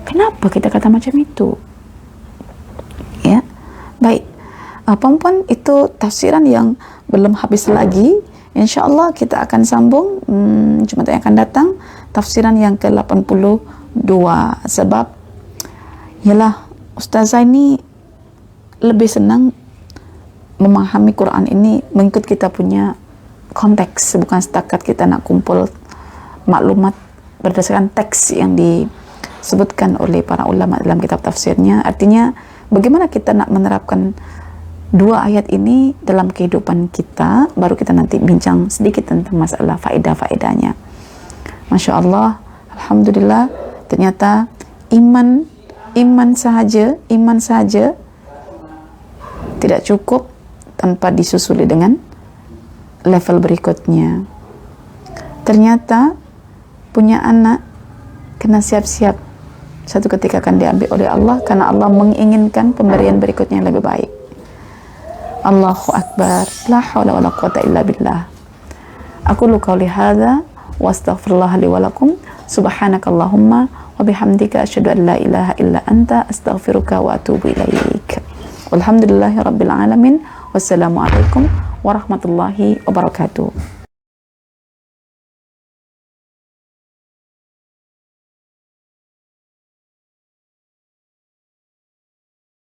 Speaker 1: Kenapa kita kata macam itu? Ya, baik. Puan-puan, itu tafsiran yang belum habis lagi. Insya Allah kita akan sambung Jumat yang akan datang, tafsiran yang ke-82. Sebab ialah Ustazah ini lebih senang memahami Quran ini mengikut kita punya konteks, bukan setakat kita nak kumpul maklumat berdasarkan teks yang disebutkan oleh para ulama dalam kitab tafsirnya. Artinya bagaimana kita nak menerapkan dua ayat ini dalam kehidupan kita, baru kita nanti bincang sedikit tentang masalah faedah-faedahnya. Masya Allah, alhamdulillah, ternyata iman sahaja tidak cukup tanpa disusuli dengan level berikutnya. Ternyata punya anak kena siap-siap, satu ketika akan diambil oleh Allah, karena Allah menginginkan pemberian berikutnya yang lebih baik. Allahu Akbar, la hawla wa la quwata illa billah. Aku qauli hadza wa astaghfirullah li wa lakum, subhanakallahumma wa bihamdika asyhadu an la ilaha illa anta astaghfiruka wa atubu ilaik. Walhamdulillahi rabbil alamin. Wassalamualaikum warahmatullahi wabarakatuh.